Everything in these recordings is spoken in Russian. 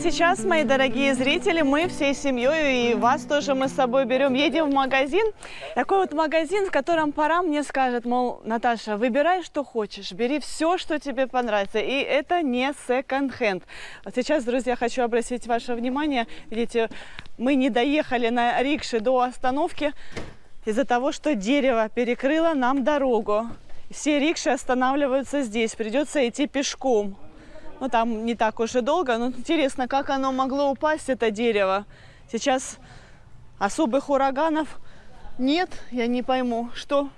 сейчас, мои дорогие зрители, мы всей семьей, и вас тоже мы с собой берем, едем в магазин. Такой вот магазин, в котором пора мне скажет, мол, Наташа, выбирай, что хочешь, бери все, что тебе понравится. И это не секонд-хенд. Вот сейчас, друзья, хочу обратить ваше внимание. Видите, мы не доехали на рикше до остановки из-за того, что дерево перекрыло нам дорогу. Все рикши останавливаются здесь, придется идти пешком. Ну, там не так уж и долго, но интересно, как оно могло упасть, это дерево. Сейчас особых ураганов нет, я не пойму, что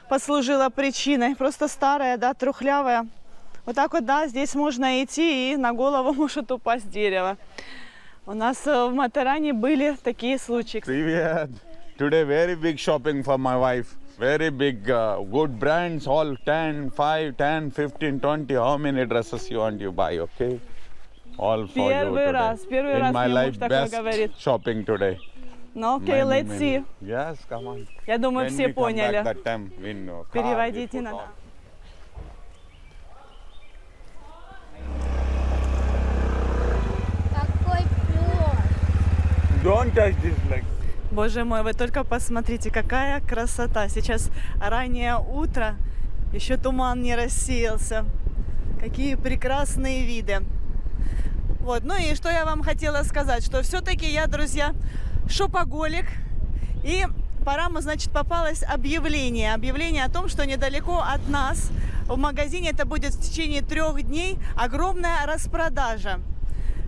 послужило причиной. Просто старая, да, трухлявая. Вот так вот, да, здесь можно идти, и на голову может упасть дерево. У нас в Матаране были такие случаи. Привет! Today very big shopping for my wife. Very big, good brands, all 10, 5, 10, 15, 20. How many dresses you want you buy, okay? All for you today. Первый раз my мне life муж такое best говорит. shopping today. Ну, окей, let's see. Yes, come on. Я думаю, When все we come поняли. back that time, in car, Переводить we не put надо. on. Какой пёс! Don't touch this leg. Боже мой, вы только посмотрите, какая красота. Сейчас раннее утро, еще туман не рассеялся. Какие прекрасные виды. Вот, ну и что я вам хотела сказать, что все-таки я, друзья, шопоголик. И пора, значит, попалось объявление. Объявление о том, что недалеко от нас в магазине, это будет в течение 3 дней, огромная распродажа.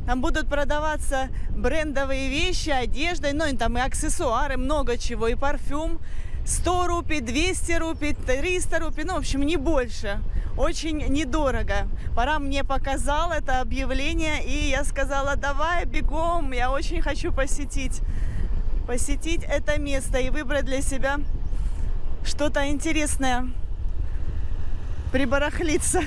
Там будут продаваться брендовые вещи, одежда, ну и там и аксессуары, много чего, и парфюм. 100 рупий, 200 рупий, 300 рупий, ну, в общем, не больше. Очень недорого. Пора мне показал это объявление, и я сказала, давай, бегом, я очень хочу посетить это место и выбрать для себя что-то интересное, прибарахлиться.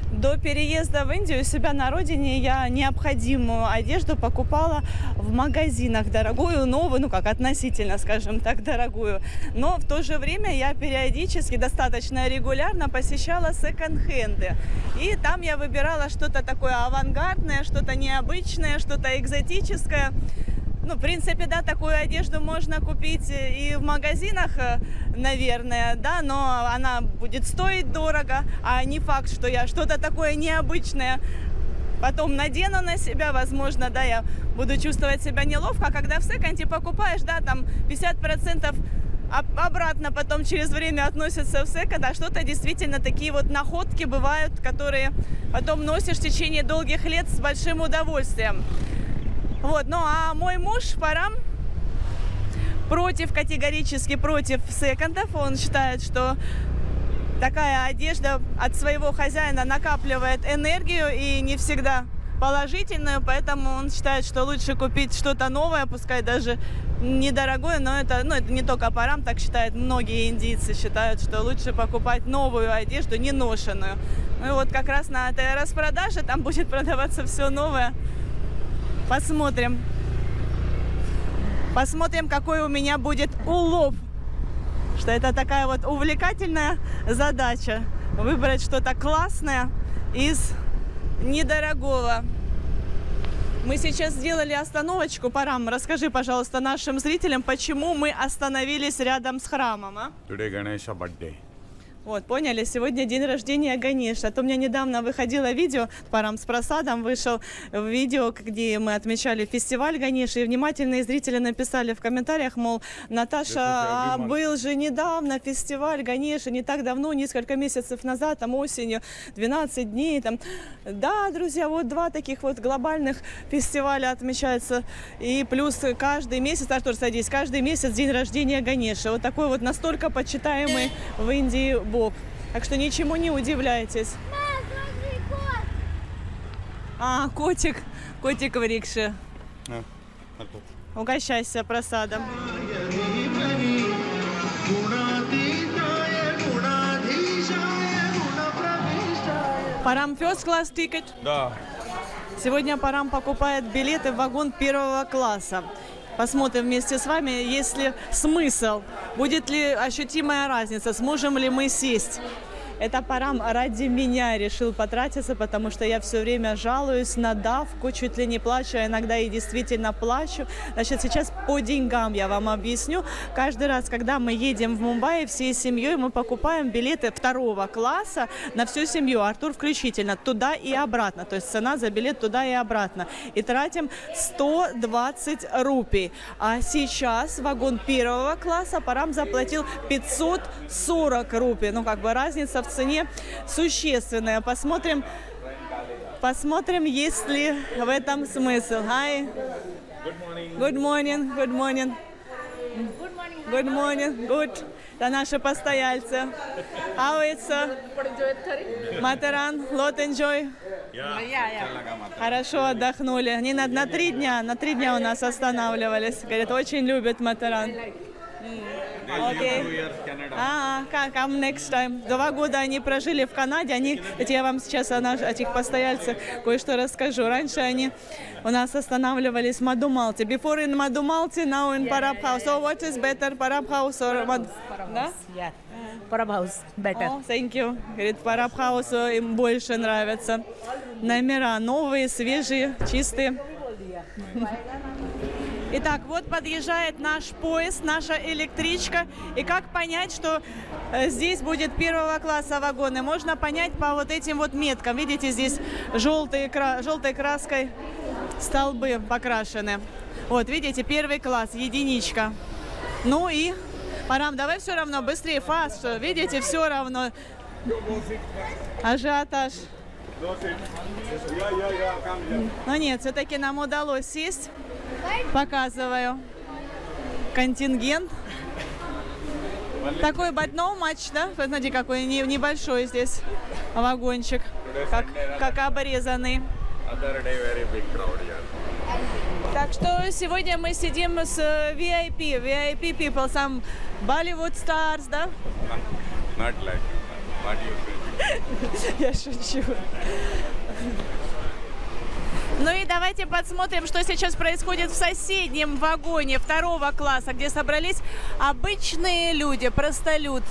До переезда в Индию у себя на родине я необходимую одежду покупала в магазинах, дорогую, новую, ну как относительно, скажем так, дорогую. Но в то же время я периодически, достаточно регулярно посещала секонд-хенды. И там я выбирала что-то такое авангардное, что-то необычное, что-то экзотическое. Ну, в принципе, да, такую одежду можно купить и в магазинах, наверное, да, но она будет стоить дорого, а не факт, что я что-то такое необычное потом надену на себя, возможно, да, я буду чувствовать себя неловко, а когда в секонде покупаешь, да, там 50% обратно потом через время относятся в секонд, а что-то действительно такие вот находки бывают, которые потом носишь в течение долгих лет с большим удовольствием. Вот, ну а мой муж Парам категорически против секондов. Он считает, что такая одежда от своего хозяина накапливает энергию и не всегда положительную, поэтому он считает, что лучше купить что-то новое, пускай даже недорогое, но это не только Парам так считает, многие индийцы считают, что лучше покупать новую одежду, не ношеную. Ну и вот как раз на этой распродаже там будет продаваться все новое. Посмотрим. Посмотрим, какой у меня будет улов. Что это такая вот увлекательная задача. Выбрать что-то классное из недорогого. Мы сейчас сделали остановочку. Парам, расскажи, пожалуйста, нашим зрителям, почему мы остановились рядом с храмом, а? Today Ganesha birthday. Вот, поняли, сегодня день рождения Ганеша. А то у меня недавно выходило видео, Парам с Прасадом вышел видео, где мы отмечали фестиваль Ганеши, и внимательные зрители написали в комментариях, мол, Наташа, был же недавно фестиваль Ганеши, не так давно, несколько месяцев назад, там осенью, 12 дней, там. Да, друзья, вот 2 таких вот глобальных фестиваля отмечаются, и плюс каждый месяц, Артур, садись, каждый месяц день рождения Ганеши. Вот такой вот настолько почитаемый в Индии бог. Так что ничему не удивляйтесь. Смотри, кот! А, котик в рикше. Артур. Угощайся просадом. Парам first class ticket. Да. Сегодня Парам покупает билеты в вагон 1 класса. Посмотрим вместе с вами, есть ли смысл, будет ли ощутимая разница, сможем ли мы сесть. Это Парам ради меня решил потратиться, потому что я все время жалуюсь на давку, чуть ли не плачу, а иногда и действительно плачу. Значит, сейчас по деньгам я вам объясню. Каждый раз, когда мы едем в Мумбаи всей семьей, мы покупаем билеты 2 класса на всю семью, Артур включительно, туда и обратно. То есть цена за билет туда и обратно. И тратим 120 рупий. А сейчас вагон 1 класса Парам заплатил 540 рупий. Ну, как бы разница в цене существенная. Посмотрим, есть ли в этом смысл. Hi. Good morning. Good morning. Good morning. Good. Это наши постояльцы. How it's Матаран? Lot enjoy? Хорошо отдохнули. Они на 3 дня у нас останавливались. Говорят, очень любят Матаран. Окей. Come next time. 2 года они прожили в Канаде. Я вам сейчас о этих постояльцах кое-что расскажу. Раньше они у нас останавливались в Мадумалте. Before in Мадумалте, now in Parab House. So what is better, Parab House or да? Yeah. Parab House better. Oh, thank you. Говорит, Parab House им больше нравятся. Номера новые, свежие, чистые. Итак, вот подъезжает наш поезд, наша электричка. И как понять, что здесь будет 1 класса вагоны? Можно понять по вот этим вот меткам. Видите, здесь желтой краской столбы покрашены. Вот, видите, 1 класс, единичка. Ну и, Парам, давай все равно быстрее, фаст. Видите, все равно. Ажиотаж. Но нет, все-таки нам удалось сесть. Показываю контингент. Такой but no much, да? Смотрите, какой небольшой здесь вагончик, как обрезанный. Так что сегодня мы сидим с VIP people, some Bollywood stars, да? Not like what you say. Я шучу. Ну и давайте посмотрим, что сейчас происходит в соседнем вагоне 2 класса, где собрались обычные люди, простолюд.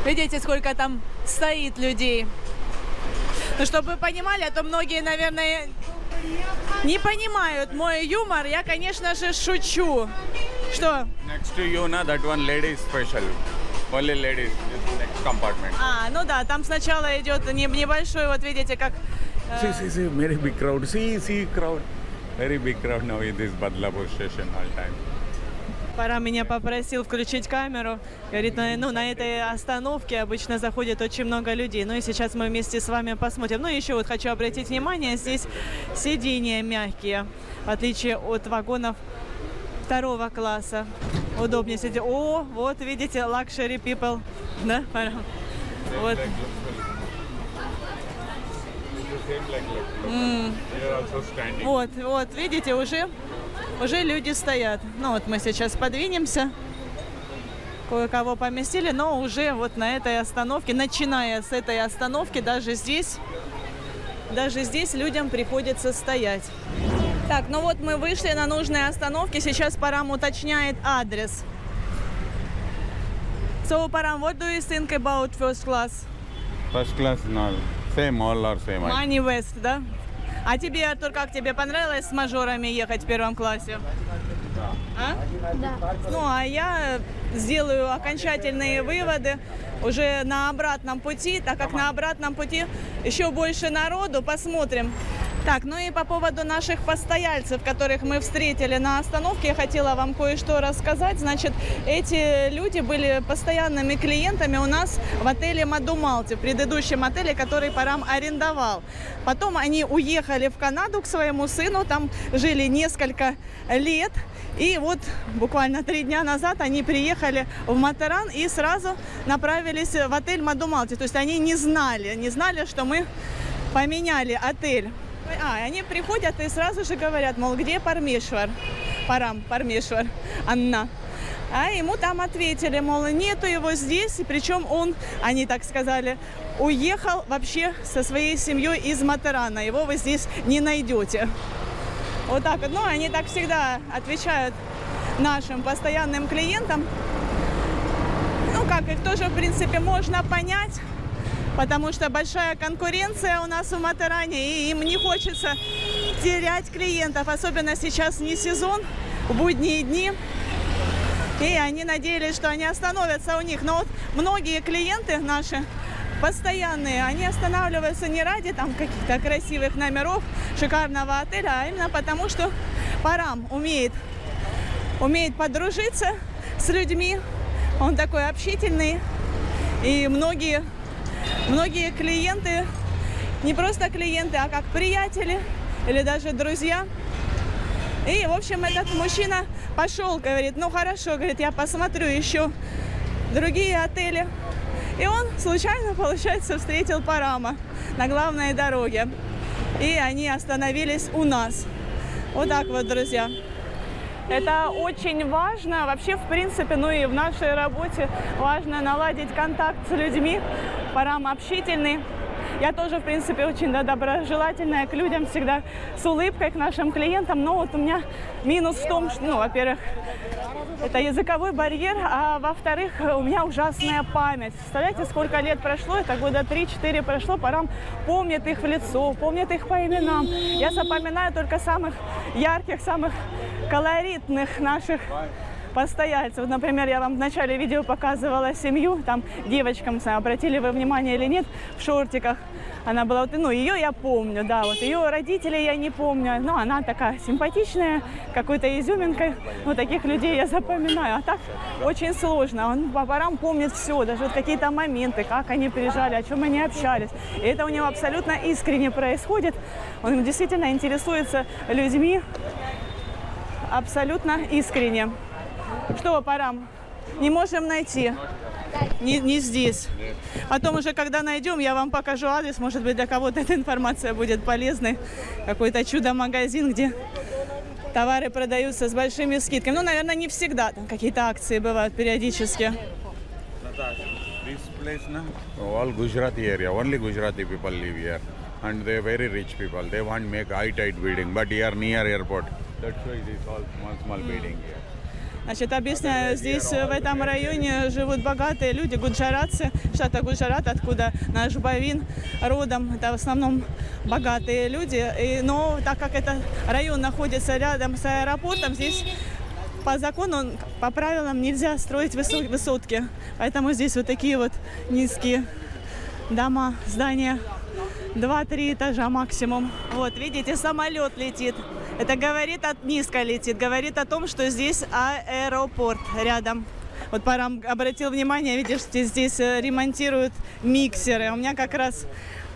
Видите, сколько там стоит людей. Ну, чтобы вы понимали, а то многие, наверное, не понимают мой юмор. Я, конечно же, шучу. Что? Next to you, na, that one lady is special. Only ladies, this next compartment. Ну да, там сначала идет небольшой, вот видите, как... See, very big crowd. See, crowd. Very big crowd now in this Badlapur station all time. Парам меня попросил включить камеру. Говорит, на этой остановке обычно заходит очень много людей. Ну и сейчас мы вместе с вами посмотрим. Ну и еще вот хочу обратить внимание, здесь сиденья мягкие, в отличие от вагонов 2 класса. Удобнее сидеть. О, вот видите, luxury people. Да, Парам? Вот. Вот, видите, уже люди стоят. Ну вот мы сейчас подвинемся. Кое-кого поместили, но уже вот на этой остановке, начиная с этой остановки, даже здесь людям приходится стоять. Так, ну вот мы вышли на нужной остановке. Сейчас Парам уточняет адрес. So, Парам, what do you think about first class? First class, no. Same, all are same. Money West, да? А тебе, Артур, как тебе понравилось с мажорами ехать в 1 классе? А? Да. Ну, а я сделаю окончательные выводы уже на обратном пути, так как на обратном пути еще больше народу. Посмотрим. Так, ну и по поводу наших постояльцев, которых мы встретили на остановке, я хотела вам кое-что рассказать. Значит, эти люди были постоянными клиентами у нас в отеле Мадумалте, в предыдущем отеле, который Парам арендовал. Потом они уехали в Канаду к своему сыну, там жили несколько лет. И вот буквально 3 дня назад они приехали в Матаран и сразу направились в отель Мадумалте. То есть они не знали, что мы поменяли отель. Они приходят и сразу же говорят, мол, где Пармешвар? Пармешвар, Анна. А ему там ответили, мол, нету его здесь. И причем они так сказали, уехал вообще со своей семьей из Матарана. Его вы здесь не найдете. Вот так вот. Ну, они так всегда отвечают нашим постоянным клиентам. Ну, как их тоже, в принципе, можно понять. потому что большая конкуренция у нас в Матаране, и им не хочется терять клиентов, особенно сейчас не сезон, в будние дни. И они надеялись, что они остановятся у них. Но вот многие клиенты наши постоянные, они останавливаются не ради там каких-то красивых номеров, шикарного отеля, а именно потому, что Парам умеет подружиться с людьми. Он такой общительный. И многие клиенты, не просто клиенты, а как приятели или даже друзья. И, в общем, этот мужчина пошел, говорит, ну хорошо, говорит, я посмотрю еще другие отели. И он случайно, получается, встретил Парама на главной дороге. И они остановились у нас. Вот так вот, друзья. Это очень важно. Вообще, в принципе, ну и в нашей работе важно наладить контакт с людьми. Парам общительный. Я тоже, в принципе, очень доброжелательная к людям, всегда с улыбкой к нашим клиентам. Но вот у меня минус в том, что, ну, во-первых, это языковой барьер, а во-вторых, у меня ужасная память. Представляете, сколько лет прошло? Это года 3-4 прошло. Парам помнит их в лицо, помнит их по именам. Я запоминаю только самых ярких, самых колоритных наших постояльцев. Например, я вам в начале видео показывала семью, там девочкам, не знаю, обратили вы внимание или нет, в шортиках. Она была, вот, ну, ее я помню, да, вот ее родителей я не помню, но она такая симпатичная, какой-то изюминкой, ну, таких людей я запоминаю. А так очень сложно, он по Парам помнит все, даже вот какие-то моменты, как они приезжали, о чем они общались. И это у него абсолютно искренне происходит, он действительно интересуется людьми абсолютно искренне. Что, Парам? Не можем найти. Не здесь. Потом уже, когда найдем, я вам покажу адрес. Может быть, для кого-то эта информация будет полезной. Какой-то чудо-магазин, где товары продаются с большими скидками. Ну, наверное, не всегда. Там какие-то акции бывают периодически. This place, no? All Gujarati area. Only Gujarati people live here. And they're very rich people. They want to make high-tide building. But here near airport. That's why it is all small building here. Значит, объясняю, здесь в этом районе живут богатые люди, гуджаратцы, штата Гуджарат, откуда наш Бавин родом. Это в основном богатые люди. Но так как этот район находится рядом с аэропортом, здесь по закону, по правилам нельзя строить высотки. Поэтому здесь вот такие вот низкие дома, здания, 2-3 этажа максимум. Вот, видите, самолет летит. Это говорит, низко летит, говорит о том, что здесь аэропорт рядом. Вот Парам обратил внимание, видишь, здесь ремонтируют миксеры. У меня как раз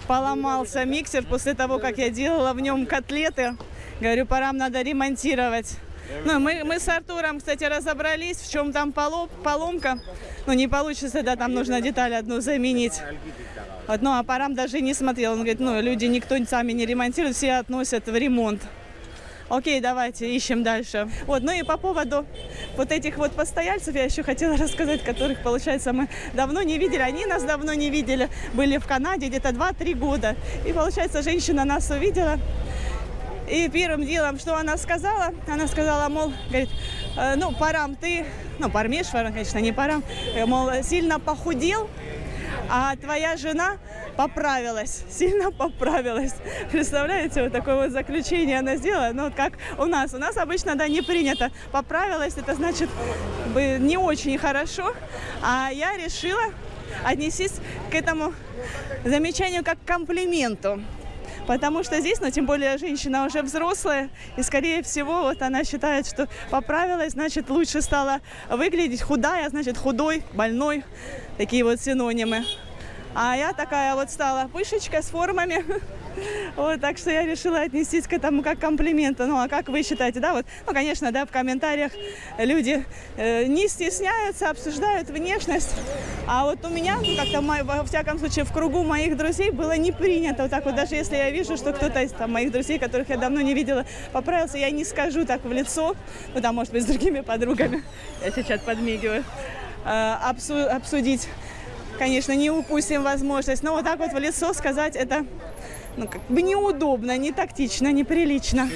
поломался миксер после того, как я делала в нем котлеты. Говорю, Парам надо ремонтировать. Ну, мы с Артуром, кстати, разобрались, в чем там поломка. Ну, не получится, да, там нужно деталь одну заменить. Вот, ну, а Парам даже не смотрел. Он говорит, ну, люди никто сами не ремонтирует, все относят в ремонт. Окей, давайте ищем дальше. Вот, ну и по поводу вот этих вот постояльцев я еще хотела рассказать, которых, получается, мы давно не видели. Они нас давно не видели, были в Канаде где-то 2-3 года. И, получается, женщина нас увидела. И первым делом, что она сказала, мол, говорит, ну, Парам, ты, ну, Пармешвар, конечно, не Парам, мол, сильно похудел, а твоя жена поправилась, сильно поправилась. Представляете, вот такое вот заключение она сделала. Ну, вот как у нас. У нас обычно, да, не принято. Поправилась, это значит не очень хорошо. А я решила отнестись к этому замечанию как к комплименту. Потому что здесь, ну, тем более, женщина уже взрослая, и, скорее всего, вот она считает, что поправилась, значит, лучше стала выглядеть, худая, значит, худой, больной, такие вот синонимы. А я такая вот стала пышечка с формами. Вот, так что я решила отнестись к этому как к комплименту. Ну, а как вы считаете, да, вот, ну, конечно, да, в комментариях люди не стесняются, обсуждают внешность. А вот у меня, ну, как-то, во всяком случае, в кругу моих друзей было не принято. Вот так вот, даже если я вижу, что кто-то из там, моих друзей, которых я давно не видела, поправился, я не скажу так в лицо, ну, там, может быть, с другими подругами, я сейчас подмигиваю, обсудить. Конечно, не упустим возможность, но вот так вот в лицо сказать это, ну, как бы неудобно, не тактично, неприлично.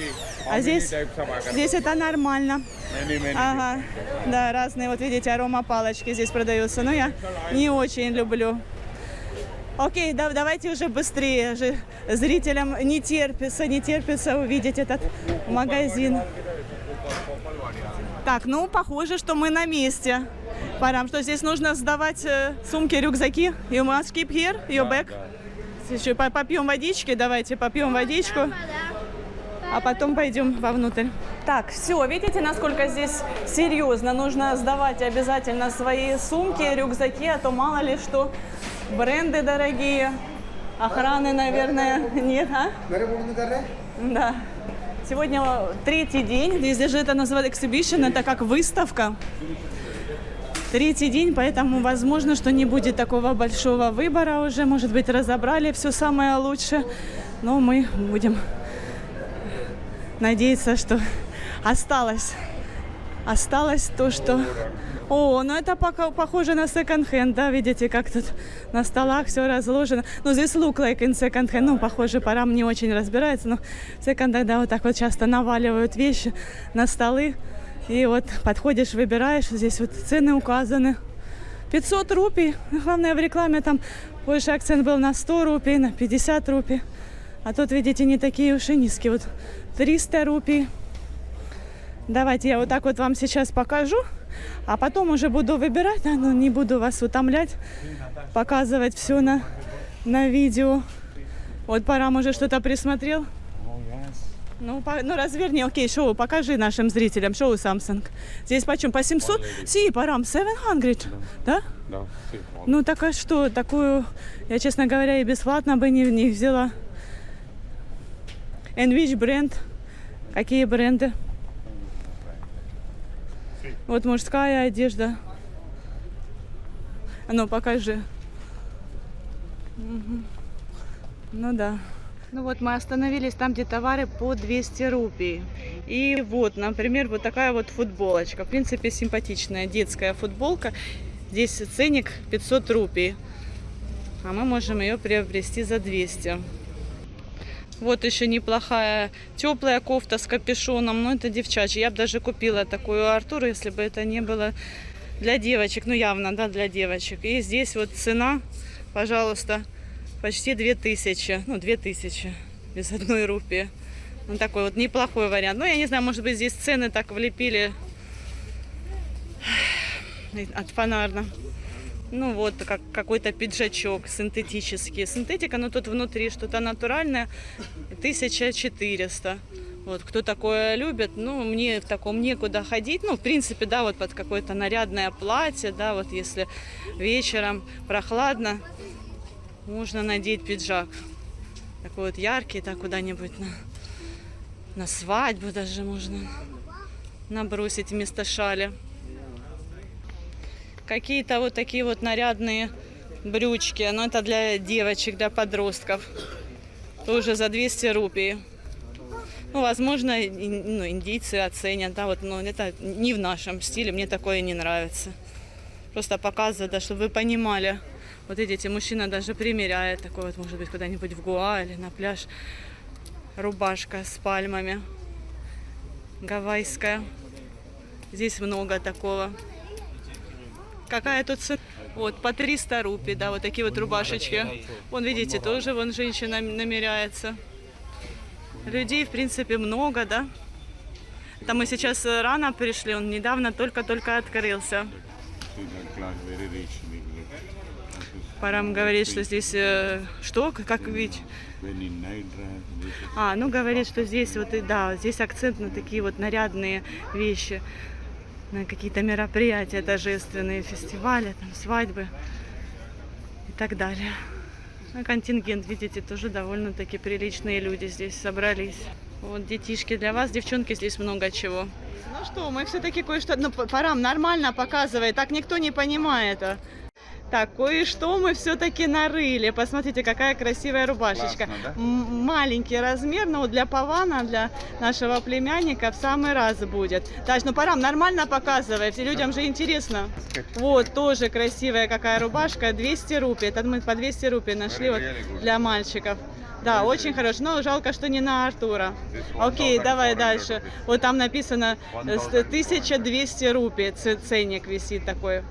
А здесь это нормально. Ага, да, разные, вот видите, аромапалочки здесь продаются, но я не очень люблю Окей, давайте уже быстрее. Зрителям не терпится увидеть этот магазин. Так, ну, похоже, что мы на месте. Парам, что здесь нужно сдавать сумки, рюкзаки. You must keep here your bag. Еще попьем водички, давайте попьем водичку, а потом пойдем вовнутрь. Так, все, видите, насколько здесь серьезно. Нужно сдавать обязательно свои сумки, рюкзаки, а то мало ли что. Бренды дорогие, охраны, наверное, нет, а? Да. Сегодня третий день, здесь же это называют exhibition, это как выставка. Третий день, поэтому возможно, что не будет такого большого выбора уже. Может быть, разобрали все самое лучшее. Но мы будем надеяться, что осталось то, что... О, ну это пока похоже на секонд-хенд, да, видите, как тут на столах все разложено. Ну, здесь look like in second-hand, ну, похоже, Парам не очень разбирается, но в секондах, да, вот так вот часто наваливают вещи на столы. И вот подходишь, выбираешь, здесь вот цены указаны. 500 рупий, главное в рекламе там больше акцент был на 100 рупий, на 50 рупий. А тут, видите, не такие уж и низкие, вот 300 рупий. Давайте я вот так вот вам сейчас покажу, а потом уже буду выбирать, но не буду вас утомлять, показывать все на видео. Вот Парам уже что-то присмотрел. Ну, разверни, окей, шоу, покажи нашим зрителям, шоу Samsung. Здесь почем? По 700? Си, Парам, 700, да? Да. Ну, так а что, такую, я, честно говоря, и бесплатно бы не взяла. And which бренд? Какие бренды? Вот мужская одежда. Ну, покажи. Угу. Ну, да. Ну вот мы остановились там, где товары по 200 рупий. И вот, например, вот такая вот футболочка. В принципе, симпатичная детская футболка. Здесь ценник 500 рупий. А мы можем ее приобрести за 200. Вот еще неплохая теплая кофта с капюшоном. Но это девчачья. Я бы даже купила такую Артуру, если бы это не было для девочек. Ну явно, да, для девочек. И здесь вот цена, пожалуйста, почти 2000. Ну, 2000 без 1 рупии. Ну, такой вот неплохой вариант. Ну, я не знаю, может быть, здесь цены так влепили от фонарно. Ну, вот как какой-то пиджачок синтетический. Синтетика, но тут внутри что-то натуральное. 1400. Вот, кто такое любит, ну, мне в таком некуда ходить. Ну, в принципе, да, вот под какое-то нарядное платье, да, вот если вечером прохладно, можно надеть пиджак. Такой вот яркий, так куда-нибудь на свадьбу даже можно набросить вместо шали. Какие-то вот такие вот нарядные брючки. Но это для девочек, для подростков. Тоже за 200 рупий. Ну, возможно, ну, индийцы оценят, да, вот, но это не в нашем стиле, мне такое не нравится. Просто показываю, да, чтобы вы понимали. Вот видите, мужчина даже примеряет такой вот, может быть, куда-нибудь в Гоа или на пляж. Рубашка с пальмами. Гавайская. Здесь много такого. Какая тут цена? Вот, по 300 рупий, да, вот такие вот рубашечки. Вон, видите, тоже вон женщина намеряется. Людей, в принципе, много, да. Там мы сейчас рано пришли, он недавно только-только открылся. Парам говорит, что здесь... Что? Как видите? Ну, говорит, что здесь вот, да, здесь акцент на такие вот нарядные вещи. На какие-то мероприятия торжественные, фестивали, там, свадьбы и так далее. А контингент, видите, тоже довольно-таки приличные люди здесь собрались. Вот детишки для вас, девчонки, здесь много чего. Ну что, мы все-таки кое-что... Ну, Парам нормально показывает, так никто не понимает. Так, кое-что мы все-таки нарыли. Посмотрите, какая красивая рубашечка. Классно, да? Маленький размер, но для Павана, для нашего племянника в самый раз будет. Таш, ну Парам нормально показывай, людям же интересно. Вот, тоже красивая какая рубашка, 200 рупий. Это мы по 200 рупий нашли вот для мальчиков. Да, очень хорошо, но жалко, что не на Артура. Окей, давай дальше. Вот там написано 1200 рупий, ценник висит такой.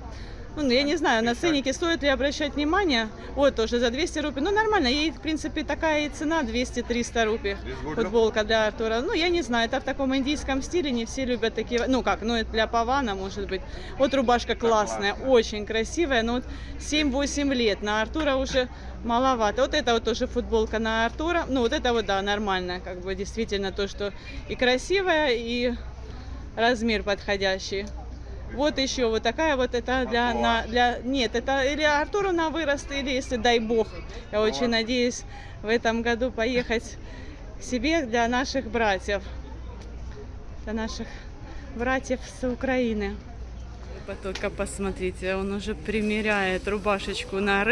Ну, я не знаю, на ценники стоит ли обращать внимание. Вот тоже за 200 рупий. Ну, нормально. Ей, в принципе, такая и цена 200-300 рупий. Футболка для Артура. Ну, я не знаю, это в таком индийском стиле. Не все любят такие. Ну, как, ну, это для Павана, может быть. Вот рубашка классная, очень красивая. Но вот 7-8 лет. На Артура уже маловато. Вот это вот тоже футболка на Артура. Ну, вот это вот, да, нормальная. Как бы действительно то, что и красивая, и размер подходящий. Вот еще вот такая вот, это нет, это или Артуру на вырост, или если дай бог, я очень надеюсь в этом году поехать к себе для наших братьев с Украины. Только посмотрите, он уже примеряет рубашечку на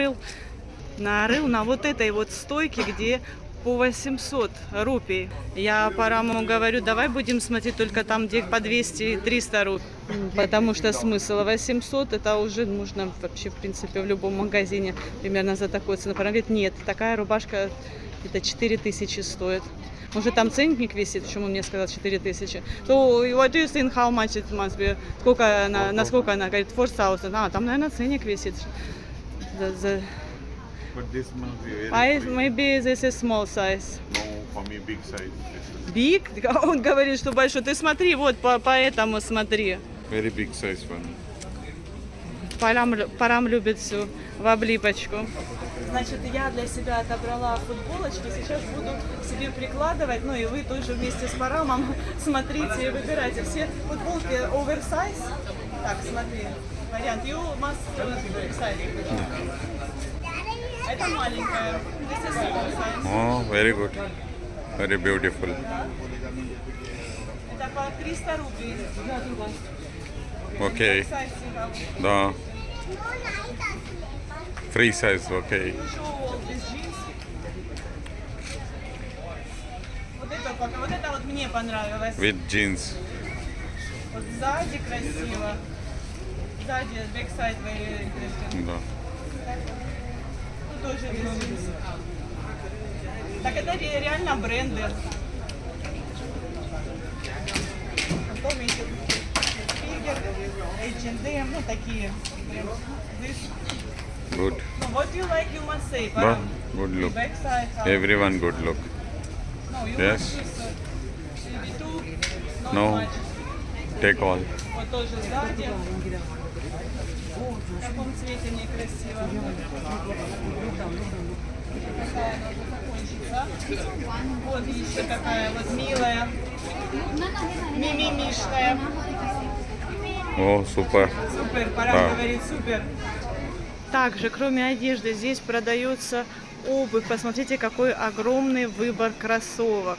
вот этой вот стойке, где по 800 рупий. Я Параму говорю, давай будем смотреть только там, где по 200-300 рупий. Потому что смысл 800, это уже нужно вообще, в принципе, в любом магазине примерно за такую цену. Парам говорит, нет, такая рубашка это 4000 стоит. Может, там ценник висит, почему мне сказал 4000. So, what do you think, how much it must be? Насколько она говорит, 4000. Там, наверное, ценник висит. But this must be very big. Maybe this is small size. No, for me big size. Big? Он говорит, что большой. Ты смотри, вот по этому смотри. Very big size for me. Парам любит всю в облипочку. Значит, я для себя отобрала футболочки. Сейчас буду себе прикладывать. Ну и вы тоже вместе с Парамом смотрите и выбирайте. Все футболки оверсайз. Так, смотри. Вариант. You must size. Это маленькая. This is small size. Oh, very good. Very beautiful. Это по 300 рублей. Okay. Size you have. Да. Free size, okay. Show all these jeans. Вот это вот мне понравилось. With jeans. Вот сзади красиво. Сзади backside very interesting. Да. Тут тоже jeans. Так это реально бренды. Помните, Фигер, H&M, ну такие. Good. No, what you like, you must say. Да. Parang. Good look. Backside. Everyone good look. No, you Yes. must choose, maybe two, not No. much. Take all. Вот тоже сзади. В каком цвете мне красиво. Какая она уже закончится. Вот еще такая вот милая. Мимимишная. О, супер. Супер, пора Да. говорить супер. Также, кроме одежды, здесь продается обувь. Посмотрите, какой огромный выбор кроссовок.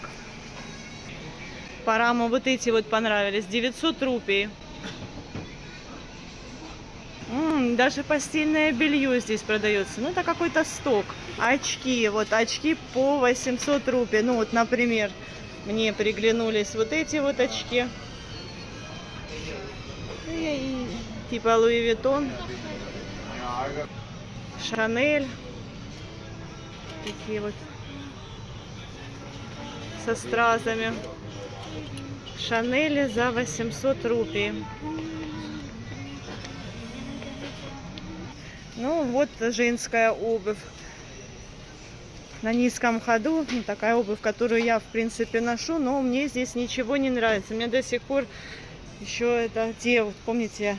Параму вот эти вот понравились. 900 рупий. Даже постельное белье здесь продается. Ну, это какой-то сток. Очки. Вот очки по 800 рупий. Ну, вот, например, мне приглянулись вот эти вот очки. Типа Луи Виттон. Шанель. Такие вот. Со стразами. Шанели за 800 рупий. Ну, вот женская обувь. На низком ходу. Ну, такая обувь, которую я, в принципе, ношу. Но мне здесь ничего не нравится. Мне до сих пор еще это те, вот, помните,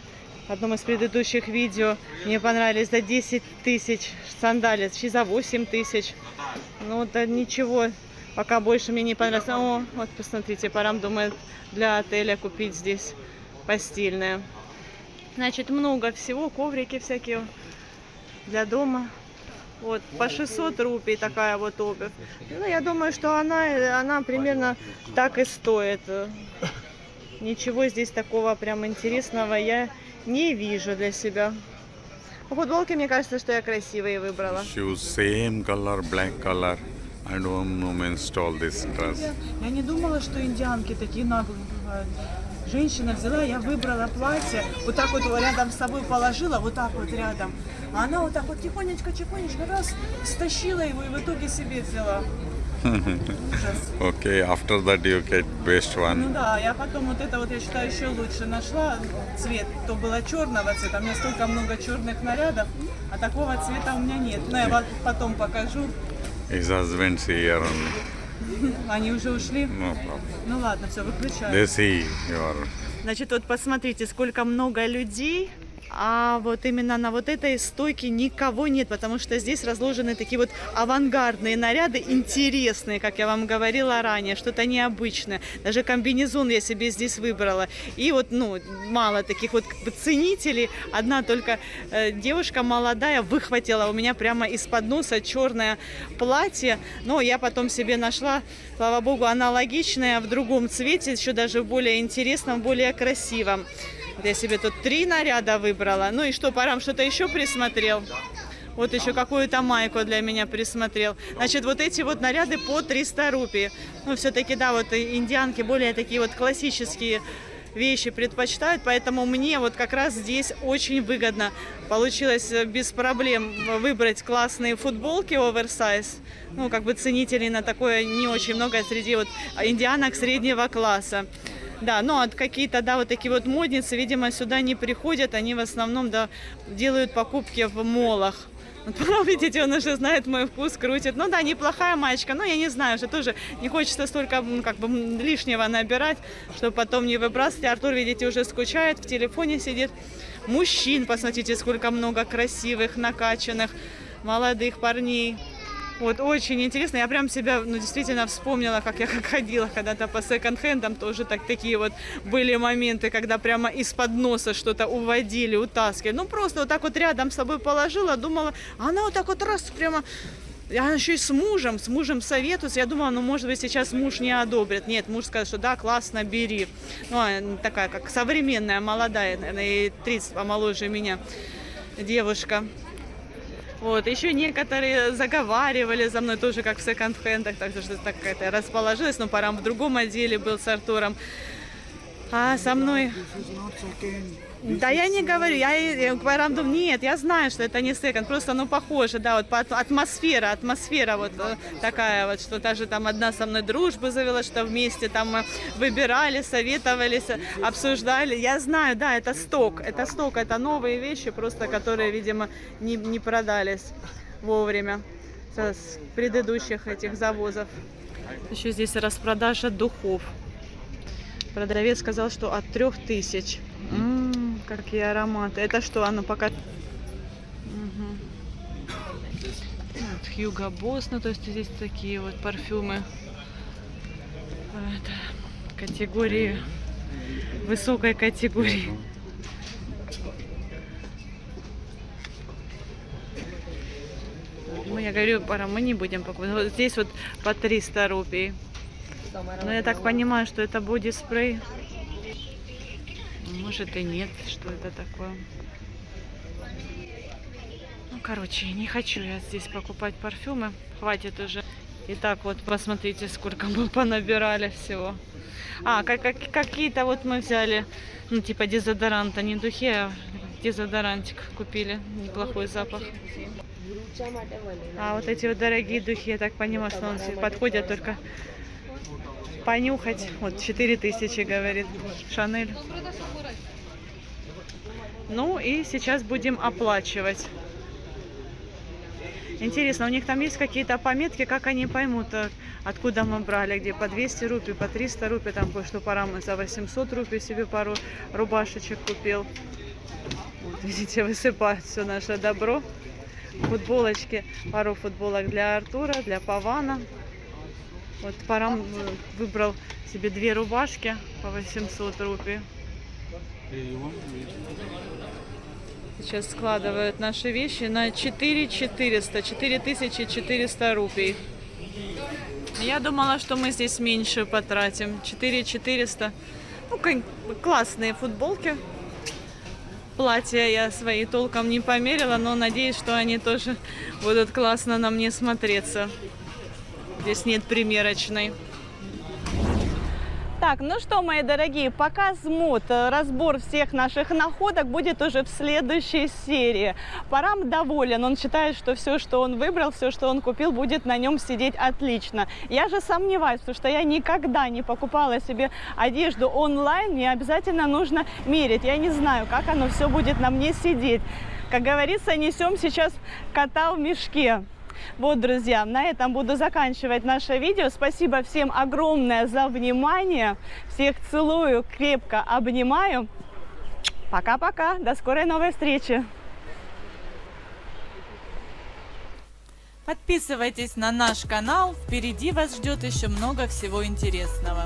в одном из предыдущих видео мне понравились за 10 тысяч сандали, за 8 тысяч. Ну, да ничего, пока больше мне не понравилось. О, вот посмотрите, Парам думает для отеля купить здесь постельное. Значит, много всего, коврики всякие для дома. Вот, по 600 рупий такая вот обувь. Ну, я думаю, что она примерно так и стоит. Ничего здесь такого прям интересного я не вижу для себя. По футболке, мне кажется, что я красивые выбрала. Shoes same color, black color. I don't know means all this dress. Я не думала, что индианки такие наглые бывают. Женщина взяла, я выбрала платье, вот так вот рядом с собой положила, вот так вот рядом. А она вот так вот тихонечко, раз, стащила его и в итоге себе взяла. Okay, after that you get best Ну one. да, я потом вот это вот, я считаю, еще лучше нашла цвет. То было черного цвета, у меня столько много черных нарядов, а такого цвета у меня нет. Но я вам потом покажу. His husband's here only. Они уже ушли? No problem. Ну ладно, все, выключаю. They see your. Значит, вот посмотрите, сколько много людей, а вот именно на вот этой стойке никого нет, потому что здесь разложены такие вот авангардные наряды, интересные, как я вам говорила ранее, что-то необычное. Даже комбинезон я себе здесь выбрала. И вот, ну, мало таких вот как бы ценителей. Одна только девушка молодая выхватила у меня прямо из-под носа черное платье. Но я потом себе нашла, слава богу, аналогичное в другом цвете, еще даже более интересном, более красивом. Вот я себе тут 3 наряда выбрала. Ну и что, Парам что-то еще присмотрел? Вот еще какую-то майку для меня присмотрел. Значит, вот эти вот наряды по 300 рупий. Ну, все-таки, да, вот индианки более такие вот классические вещи предпочитают, поэтому мне вот как раз здесь очень выгодно. Получилось без проблем выбрать классные футболки оверсайз. Ну, как бы ценителей на такое не очень много среди вот индианок среднего класса. Да, но от какие-то, да, вот такие вот модницы, видимо, сюда не приходят, они в основном, да, делают покупки в молах. Вот, видите, он уже знает мой вкус, крутит. Ну да, неплохая маечка, но я не знаю, уже тоже не хочется столько, как бы, лишнего набирать, чтобы потом не выбрасывать. Артур, видите, уже скучает, в телефоне сидит. Мужчин, посмотрите, сколько много красивых, накачанных, молодых парней. Вот, очень интересно. Я прям себя, ну, действительно вспомнила, как я ходила когда-то по секонд-хендам. Тоже такие вот были моменты, когда прямо из-под носа что-то уводили, утаскивали. Ну, просто вот так вот рядом с собой положила, думала, а она вот так вот раз прямо... Я еще и с мужем советуюсь. Я думала, ну, может быть, сейчас муж не одобрит. Нет, муж скажет, что да, классно, бери. Ну, такая, как современная, молодая, наверное, и 30 помоложе меня девушка. Вот, еще некоторые заговаривали за мной тоже, как в секонд-хендах, так что так это расположилась, но Парам в другом отделе был с Артуром. А со мной... Да я не говорю, я Парам думаю, нет, я знаю, что это не секонд, просто, ну, похоже, да, вот атмосфера вот такая вот, что даже там одна со мной дружбу завела, что вместе там мы выбирали, советовались, обсуждали. Я знаю, да, это сток, это новые вещи, просто которые, видимо, не продались вовремя с предыдущих этих завозов. Еще здесь распродажа духов. Продавец сказал, что от 3000. Какие ароматы. Это что? А ну пока. Хьюго Босс, ну то есть здесь такие вот парфюмы. Это категории, высокой категории. Ну, я говорю, мы не будем покупать. Вот здесь вот по 300 рупий. Но я так понимаю, что это боди-спрей. Может и нет, что это такое. Ну, короче, не хочу я здесь покупать парфюмы. Хватит уже. Итак, вот посмотрите, сколько мы понабирали всего. А, какие-то вот мы взяли, ну, типа дезодоранта, не духи, а дезодорантик купили. Неплохой запах. А вот эти вот дорогие духи, я так понимаю, что он подходит только понюхать. Вот 4000, говорит Шанель. Ну и сейчас будем оплачивать. Интересно, у них там есть какие-то пометки, как они поймут, откуда мы брали, где по 200 рупий, по 300 рупий, там кое-что Парам за 800 рупий себе пару рубашечек купил. Вот, видите, высыпают все наше добро. Футболочки, пару футболок для Артура, для Павана. Вот Парам выбрал себе 2 рубашки по 800 рупий. Сейчас складывают наши вещи на 4400 рупий. Я думала, что мы здесь меньше потратим. 4400. Ну, классные футболки. Платья я свои толком не померила, но надеюсь, что они тоже будут классно на мне смотреться. Здесь нет примерочной. Так, ну что, мои дорогие, пока смут, разбор всех наших находок будет уже в следующей серии. Парам доволен, он считает, что все, что он выбрал, все, что он купил, будет на нем сидеть отлично. Я же сомневаюсь, потому что я никогда не покупала себе одежду онлайн, мне обязательно нужно мерить. Я не знаю, как оно все будет на мне сидеть. Как говорится, несем сейчас кота в мешке. Вот, друзья, на этом буду заканчивать наше видео. Спасибо всем огромное за внимание. Всех целую, крепко обнимаю. Пока-пока. До скорой новой встречи. Подписывайтесь на наш канал. Впереди вас ждет еще много всего интересного.